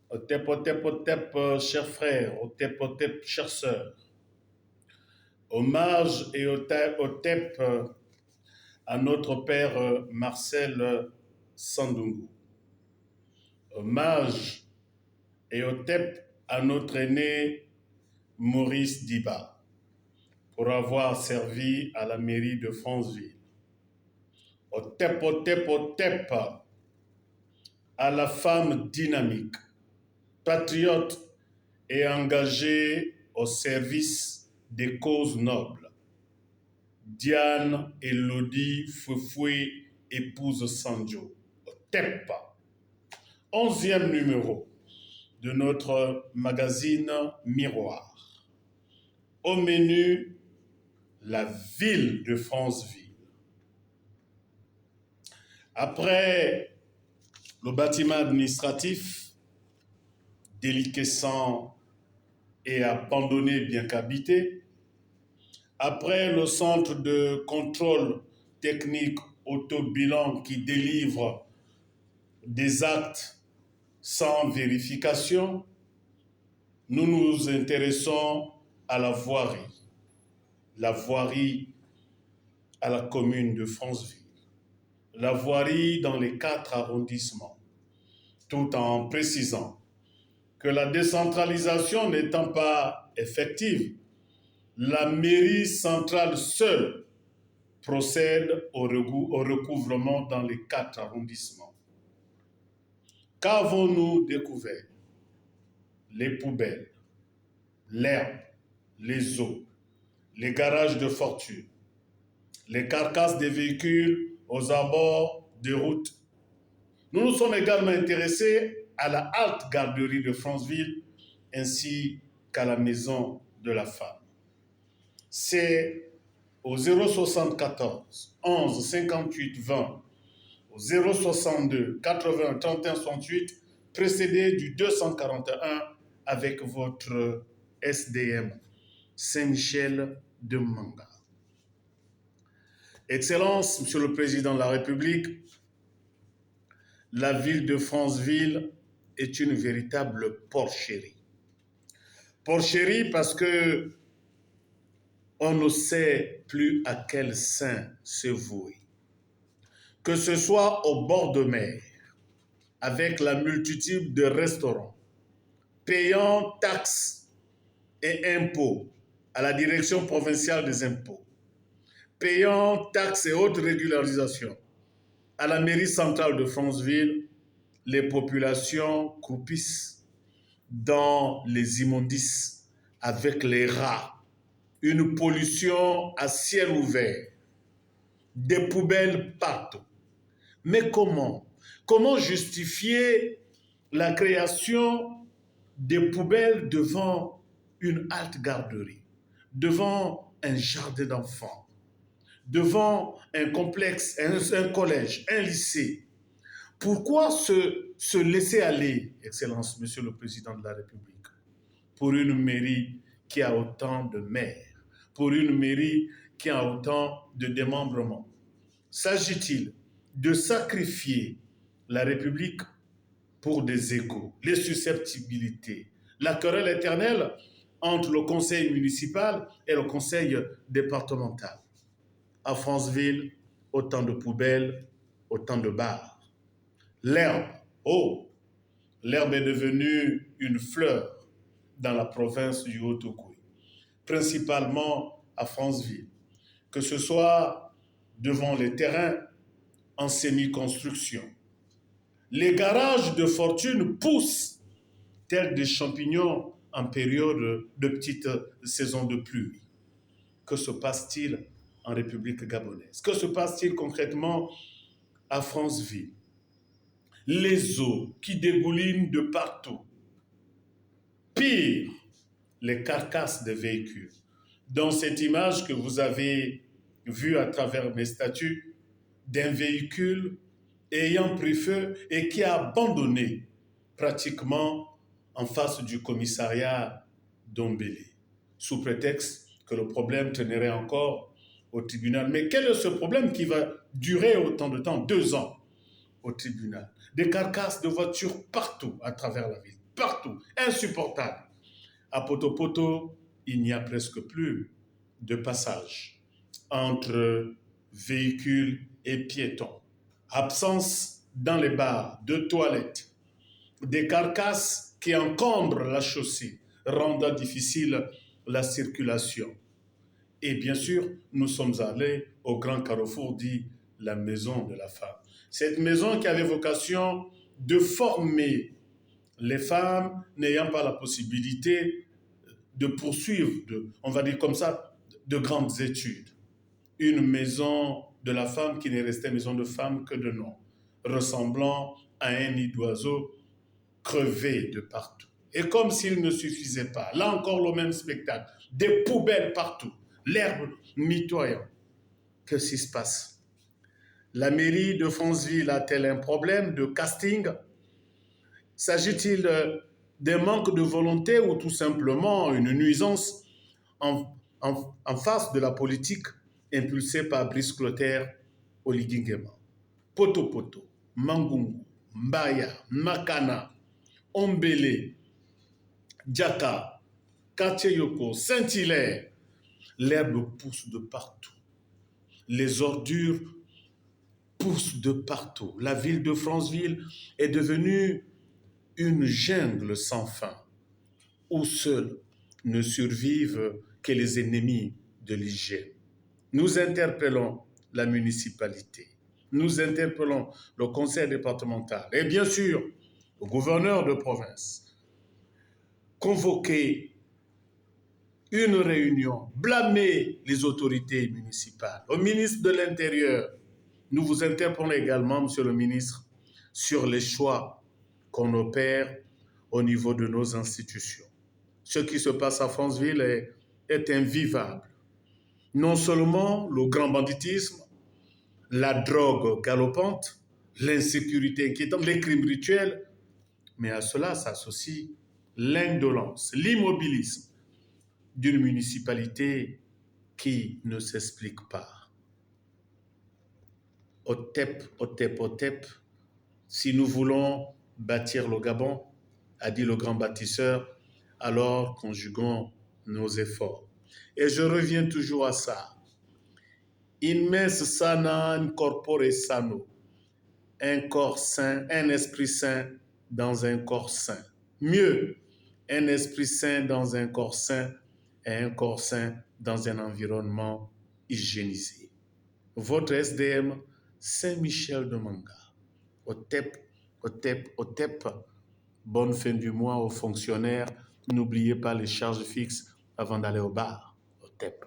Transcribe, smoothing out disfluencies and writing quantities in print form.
Otep, chers frères, Otep, chères sœurs. Hommage et Otep à notre père Marcel Sandungu. Hommage et Otep à notre aîné Maurice Diba pour avoir servi à la mairie de Franceville. Otep à la femme dynamique, patriote et engagée au service des causes nobles. Diane Elodie Foufoui, épouse Sanjo. Otep. 11e numéro de notre magazine Miroir. Au menu, la ville de Franceville. Après le bâtiment administratif, déliquescent et abandonné bien qu'habité, après le centre de contrôle technique autobilan qui délivre des actes sans vérification, nous nous intéressons à la voirie à la commune de Franceville, la voirie dans les 4 arrondissements, tout en précisant que la décentralisation n'étant pas effective, la mairie centrale seule procède au recouvrement dans les 4 arrondissements. Qu'avons-nous découvert? Les poubelles, l'herbe, les eaux, les garages de fortune, les carcasses des véhicules aux abords des routes. Nous nous sommes également intéressés à la halte garderie de Franceville ainsi qu'à la maison de la femme. C'est au 074 11 58 20, au 062 80 31 68, précédé du 241 avec votre SDM Saint-Michel de Manga. Excellence, Monsieur le Président de la République, la ville de Franceville est une véritable porcherie. Porcherie parce que on ne sait plus à quel saint se vouer. Que ce soit au bord de mer, avec la multitude de restaurants, payant taxes et impôts à la direction provinciale des impôts, payant taxes et autres régularisations à la mairie centrale de Franceville, les populations croupissent dans les immondices avec les rats, une pollution à ciel ouvert, des poubelles partout. Mais comment? Comment justifier la création des poubelles devant une halte garderie, devant un jardin d'enfants, devant un complexe, un collège, un lycée? Pourquoi se laisser aller, Excellence, Monsieur le Président de la République, pour une mairie qui a autant de maires, pour une mairie qui a autant de démembrements? S'agit-il de sacrifier la République pour des égos, les susceptibilités, la querelle éternelle entre le conseil municipal et le conseil départemental? À Franceville, autant de poubelles, autant de bars. L'herbe, oh, l'herbe est devenue une fleur dans la province du Haut-Ogooué, principalement à Franceville, que ce soit devant les terrains en semi-construction. Les garages de fortune poussent tels des champignons en période de petite saison de pluie. Que se passe-t-il en République gabonaise? Que se passe-t-il concrètement à Franceville? Les eaux qui dégoulinent de partout. Pire, les carcasses des véhicules. Dans cette image que vous avez vue à travers mes statuts, d'un véhicule ayant pris feu et qui a abandonné pratiquement en face du commissariat d'Ombélé, sous prétexte que le problème tenerait encore au tribunal. Mais quel est ce problème qui va durer autant de temps? 2 ans au tribunal. Des carcasses de voitures partout à travers la ville. partout, insupportable. À Poto-Poto, il n'y a presque plus de passage entre véhicules et piétons. Absence dans les bars de toilettes, des carcasses qui encombrent la chaussée, rendant difficile la circulation. Et bien sûr, nous sommes allés au grand carrefour dit la maison de la femme. Cette maison qui avait vocation de former les femmes n'ayant pas la possibilité de poursuivre, on va dire comme ça, de grandes études. Une maison de la femme qui n'est restée maison de femme que de nom, ressemblant à un nid d'oiseau crevé de partout. Et comme s'il ne suffisait pas, là encore le même spectacle, des poubelles partout, l'herbe mitoyant. Qu'est-ce qui se passe? La mairie de Franceville a-t-elle un problème de casting? S'agit-il d'un manque de volonté ou tout simplement une nuisance en face de la politique impulsée par Brice Clotaire Oligui Nguema? Poto-Poto, Mangungu, Mbaya, Makana, Ombele, Djaka, Katcheyoko, Saint-Hilaire, l'herbe pousse de partout. Les ordures poussent de partout. La ville de Franceville est devenue une jungle sans fin, où seuls ne survivent que les ennemis de l'hygiène. Nous interpellons la municipalité, nous interpellons le conseil départemental et bien sûr le gouverneur de province. Convoquer une réunion, blâmer les autorités municipales. Au ministre de l'Intérieur, nous vous interpellons également, monsieur le ministre, sur les choix qu'on opère au niveau de nos institutions. Ce qui se passe à Franceville est invivable. Non seulement le grand banditisme, la drogue galopante, l'insécurité inquiétante, les crimes rituels, mais à cela s'associe l'indolence, l'immobilisme d'une municipalité qui ne s'explique pas. Otep, Otep, Otep, si nous voulons bâtir le Gabon, a dit le grand bâtisseur, alors conjuguons nos efforts. Et je reviens toujours à ça. In mens sana in corpore sano. Un corps sain, un esprit sain dans un corps sain. Mieux, un esprit sain dans un corps sain et un corps sain dans un environnement hygiénisé. Votre SDM, Saint-Michel de Manga. Otep, Otep, Otep. Bonne fin du mois aux fonctionnaires. N'oubliez pas les charges fixes avant d'aller au bar. Otep.